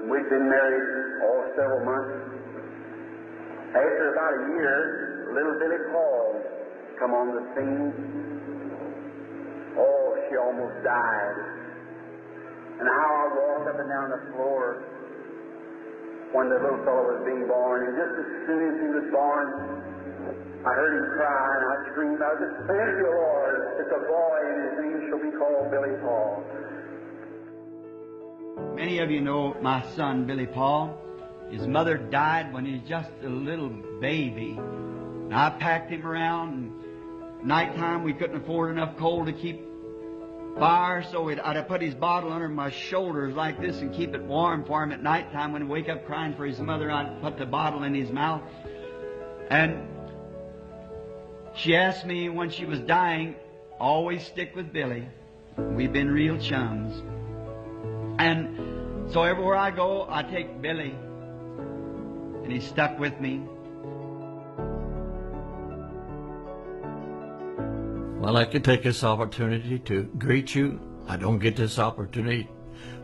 We'd been married, several months. After about a year, little Billy Paul come on the scene. Oh, she almost died. And how I walked up and down the floor when the little fellow was being born, and just as soon as he was born, I heard him cry, and I screamed, I said, "Thank you, Lord. It's a boy, and his name shall be called Billy Paul." Many of you know my son, Billy Paul. His mother died when he was just a little baby. And I packed him around, and nighttime we couldn't afford enough coal to keep fire, so I'd have put his bottle under my shoulders like this and keep it warm for him at nighttime. When he'd wake up crying for his mother, I'd put the bottle in his mouth. And she asked me when she was dying, always stick with Billy. We've been real chums. And so everywhere I go, I take Billy. And he's stuck with me. Well, I can take this opportunity to greet you. I don't get this opportunity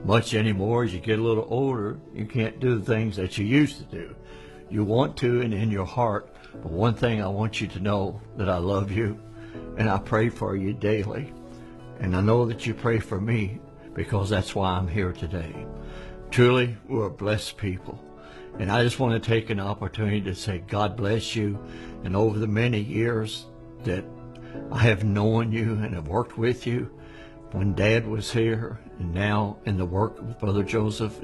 much anymore. As you get a little older, you can't do the things that you used to do. You want to and in your heart, but one thing I want you to know, that I love you and I pray for you daily. And I know that you pray for me because that's why I'm here today. Truly, we're a blessed people. And I just want to take an opportunity to say God bless you. And over the many years that I have known you and have worked with you when Dad was here and now in the work with Brother Joseph.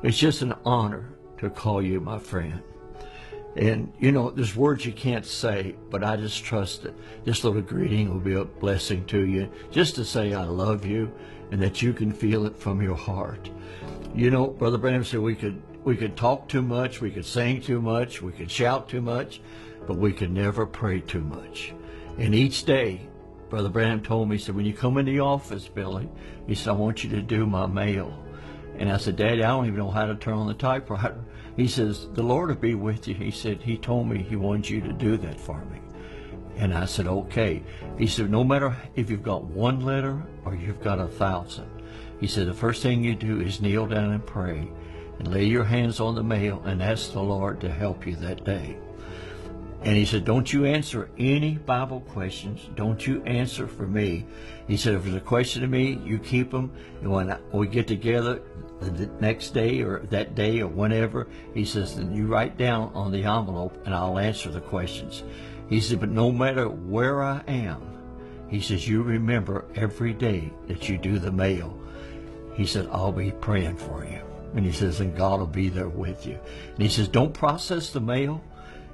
It's just an honor to call you my friend. And, you know, there's words you can't say, but I just trust that this little greeting will be a blessing to you. Just to say I love you and that you can feel it from your heart. You know, Brother Branham said we could talk too much, we could sing too much, we could shout too much, but we could never pray too much. And each day, Brother Branham told me, he said, when you come in the office, Billy, he said, I want you to do my mail. And I said, Daddy, I don't even know how to turn on the typewriter. He says, the Lord will be with you. He said, he told me he wants you to do that for me. And I said, okay. He said, no matter if you've got one letter or you've got 1,000. He said, the first thing you do is kneel down and pray and lay your hands on the mail and ask the Lord to help you that day. And he said, don't you answer any Bible questions. Don't you answer for me. He said, if there's a question to me, you keep them. And when we get together the next day or that day or whenever, he says, then you write down on the envelope and I'll answer the questions. He said, but no matter where I am, he says, you remember every day that you do the mail. He said, I'll be praying for you. And he says, and God will be there with you. And he says, don't process the mail.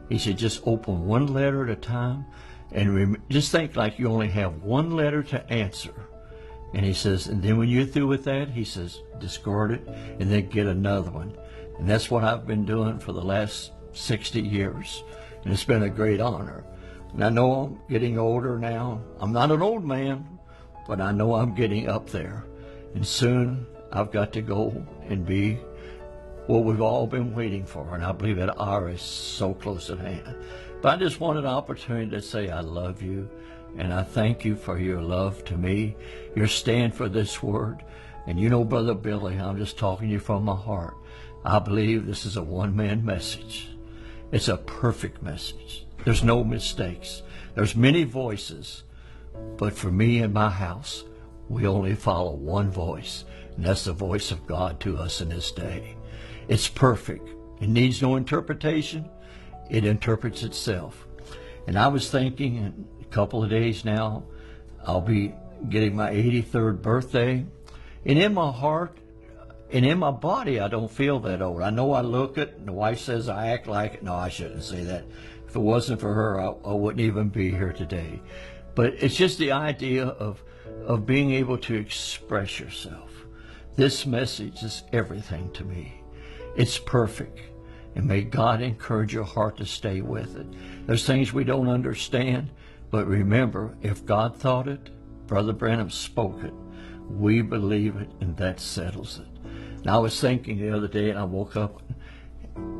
He said, just open one letter at a time and just think like you only have one letter to answer. And he says, and then when you're through with that, he says, discard it and then get another one. And that's what I've been doing for the last 60 years. And it's been a great honor. And I know I'm getting older now. I'm not an old man, but I know I'm getting up there. And soon I've got to go and be what we've all been waiting for, and I believe that hour is so close at hand. But I just want an opportunity to say I love you, and I thank you for your love to me, your stand for this word. And you know, Brother Billy, I'm just talking to you from my heart. I believe this is a one-man message. It's a perfect message. There's no mistakes. There's many voices, but for me and my house, we only follow one voice, and that's the voice of God to us in this day. It's perfect. It needs no interpretation. It interprets itself. And I was thinking in a couple of days now, I'll be getting my 83rd birthday. And in my heart and in my body, I don't feel that old. I know I look it, and the wife says I act like it. No, I shouldn't say that. If it wasn't for her, I wouldn't even be here today. But it's just the idea of being able to express yourself. This message is everything to me. It's perfect, and may God encourage your heart to stay with it. There's things we don't understand, but remember, if God thought it, Brother Branham spoke it, we believe it, and that settles it. Now, I was thinking the other day, and I woke up,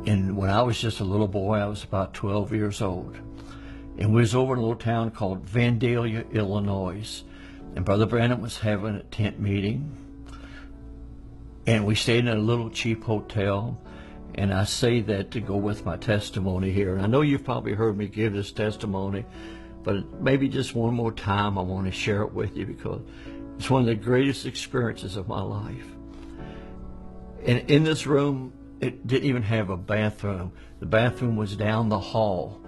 and when I was just a little boy, I was about 12 years old, and we was over in a little town called Vandalia, Illinois, and Brother Branham was having a tent meeting. And we stayed in a little cheap hotel. And I say that to go with my testimony here. And I know you've probably heard me give this testimony, but maybe just one more time I want to share it with you because it's one of the greatest experiences of my life. And in this room, it didn't even have a bathroom. The bathroom was down the hall,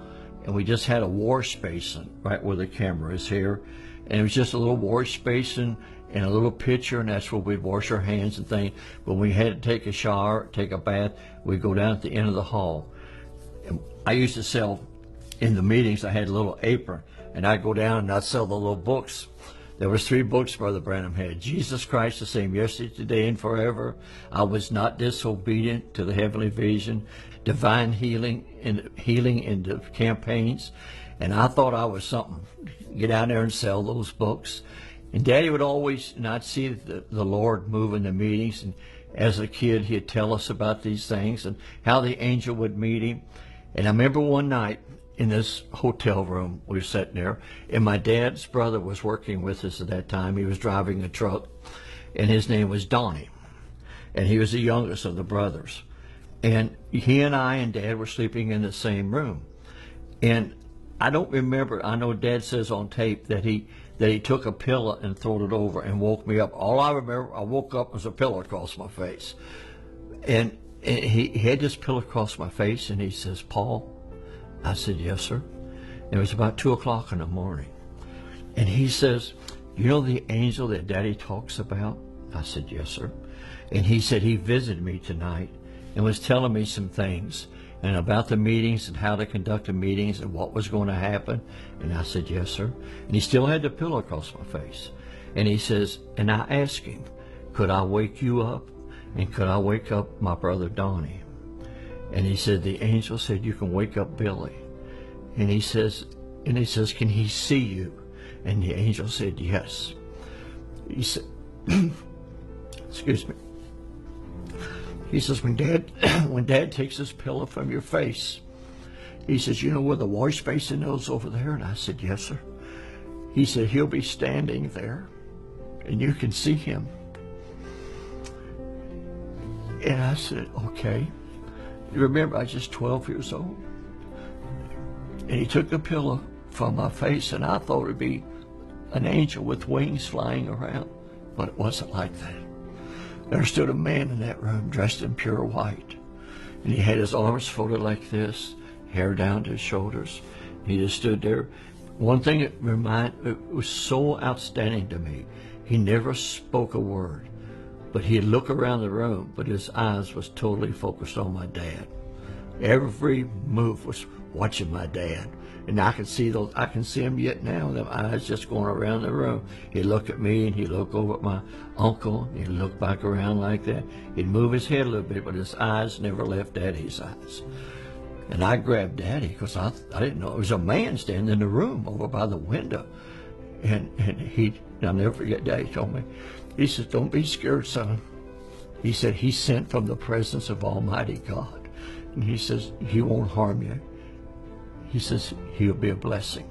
and we just had a wash basin right where the camera is here. And it was just a little wash basin and a little pitcher, and that's where we'd wash our hands and things. When we had to take a shower, take a bath, we'd go down at the end of the hall. And I used to sell, in the meetings, I had a little apron, and I'd go down and I'd sell the little books. There was 3 books Brother Branham had. Jesus Christ the same yesterday, today, and forever. I was not disobedient to the heavenly vision. Divine healing in the campaigns. And I thought I was something. Get out there and sell those books. And Daddy would always, and I'd see the Lord move in the meetings. And as a kid, he'd tell us about these things and how the angel would meet him. And I remember one night in this hotel room, we were sitting there, and my dad's brother was working with us at that time. He was driving a truck, and his name was Donnie. And he was the youngest of the brothers. And he and I and Dad were sleeping in the same room. And I don't remember, I know Dad says on tape that he took a pillow and threw it over and woke me up. All I remember, I woke up was a pillow across my face. And he had this pillow across my face, and he says, "Paul?" I said, "Yes, sir." And it was about 2 o'clock in the morning. And he says, "You know the angel that Daddy talks about?" I said, "Yes, sir." And he said he visited me tonight and was telling me some things and about the meetings and how to conduct the meetings and what was going to happen. And I said, "Yes, sir." And he still had the pillow across my face. And he says, and I asked him, "Could I wake you up? And could I wake up my brother Donnie?" And he said, the angel said, "You can wake up Billy." And he says, "Can he see you?" And the angel said, "Yes." He said, excuse me. He says, when Dad takes this pillow from your face, he says, "You know where the wash basin is over there?" And I said, "Yes, sir." He said, "He'll be standing there, and you can see him." And I said, "Okay." You remember, I was just 12 years old. And he took the pillow from my face, and I thought it'd be an angel with wings flying around. But it wasn't like that. There stood a man in that room dressed in pure white. And he had his arms folded like this, hair down to his shoulders. He just stood there. One thing it was so outstanding to me, he never spoke a word. But he'd look around the room, but his eyes was totally focused on my dad. Every move was watching my dad. And I can see him yet now, them eyes just going around the room. He'd look at me, and he'd look over at my uncle, and he'd look back around like that. He'd move his head a little bit, but his eyes never left Daddy's eyes. And I grabbed Daddy, because I didn't know. There was a man standing in the room over by the window. And I'll never forget, Daddy told me, he said, "Don't be scared, son." He said, "He's sent from the presence of Almighty God." And he says, "He won't harm you." He says, "He'll be a blessing."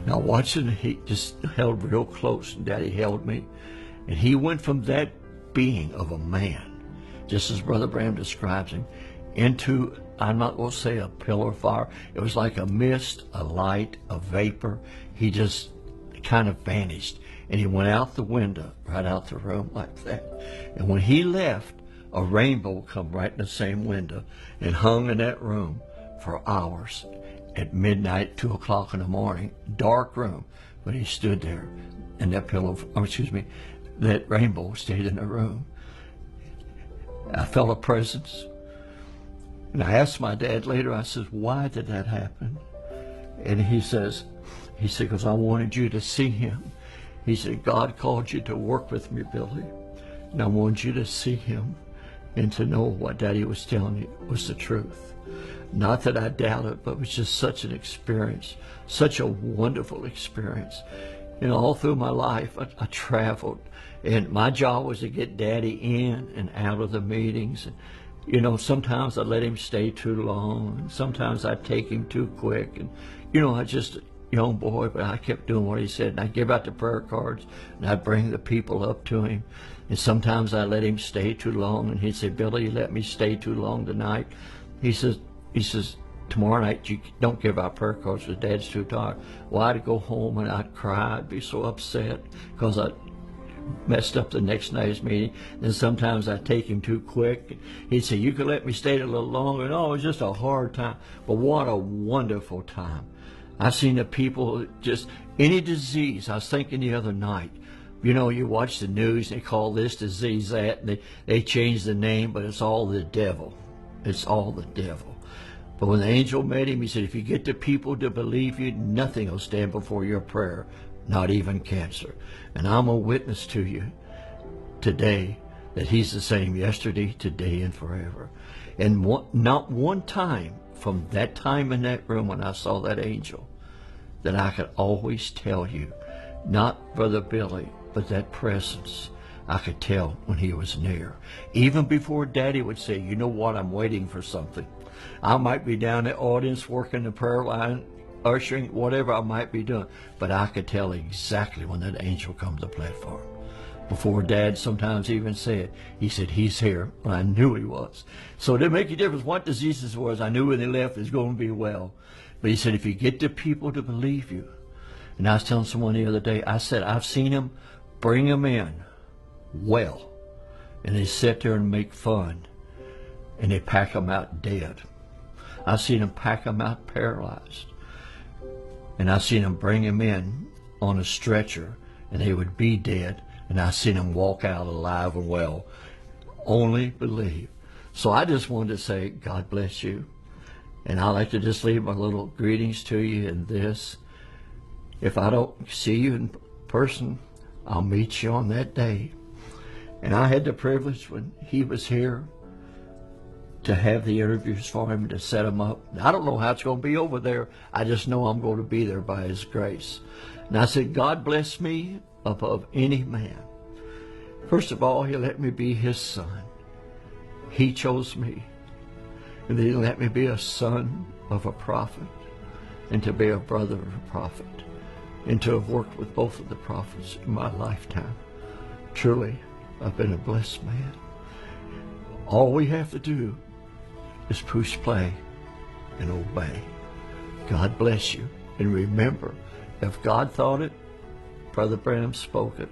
Now watching, he just held real close, and Daddy held me. And he went from that being of a man, just as Brother Branham describes him, into, I'm not going to say a pillar of fire. It was like a mist, a light, a vapor. He just kind of vanished. And he went out the window, right out the room like that. And when he left, a rainbow come right in the same window and hung in that room for hours. At midnight, 2 o'clock in the morning, dark room, but he stood there, and that rainbow stayed in the room. I felt a presence. And I asked my dad later, I said, "Why did that happen?" And he said, "Because I wanted you to see him." He said, "God called you to work with me, Billy, and I wanted you to see him and to know what Daddy was telling you was the truth." Not that I doubt it, but it was just such an experience, such a wonderful experience. And all through my life, I traveled, and my job was to get Daddy in and out of the meetings. And, sometimes I'd let him stay too long, and sometimes I'd take him too quick. And, young boy, but I kept doing what he said. And I'd give out the prayer cards, and I'd bring the people up to him. And sometimes I let him stay too long, and he'd say, Billy, you let me stay too long tonight. He says, tomorrow night you don't give out prayer cards because Dad's too tired. Well, I'd go home and I'd cry. I'd be so upset because I messed up the next night's meeting. And sometimes I'd take him too quick. He'd say, you could let me stay a little longer. No, it was just a hard time. But what a wonderful time. I've seen the people, just any disease. I was thinking the other night, you know, you watch the news, they call this disease that, and they change the name, but it's all the devil. It's all the devil. But when the angel met him, he said, if you get the people to believe you, nothing will stand before your prayer, not even cancer. And I'm a witness to you today that he's the same yesterday, today, and forever. And not one time from that time in that room when I saw that angel that I could always tell you, not Brother Billy, but that presence, I could tell when he was near. Even before Daddy would say, you know what, I'm waiting for something. I might be down in the audience working the prayer line, ushering, whatever I might be doing, but I could tell exactly when that angel comes to the platform. Before Dad sometimes even said, he said, he's here. Well, I knew he was. So it didn't make a difference what diseases was. I knew when they left it was going to be well. But he said, if you get the people to believe you. And I was telling someone the other day, I said, I've seen him bring them in well. And they sit there and make fun. And they pack them out dead. I've seen them pack them out paralyzed. And I've seen them bring them in on a stretcher. And they would be dead. And I seen him walk out alive and well. Only believe. So I just wanted to say, God bless you. And I like to just leave my little greetings to you in this. If I don't see you in person, I'll meet you on that day. And I had the privilege when he was here to have the interviews for him, to set him up. I don't know how it's going to be over there. I just know I'm going to be there by his grace. And I said, God bless me above any man. First of all, he let me be his son. He chose me. And then he let me be a son of a prophet, and to be a brother of a prophet, and to have worked with both of the prophets in my lifetime. Truly, I've been a blessed man. All we have to do is push play and obey. God bless you. And remember, if God thought it, Brother Branham spoke it,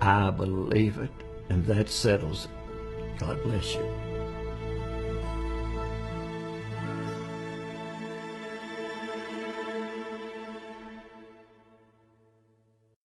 I believe it, and that settles it. God bless you.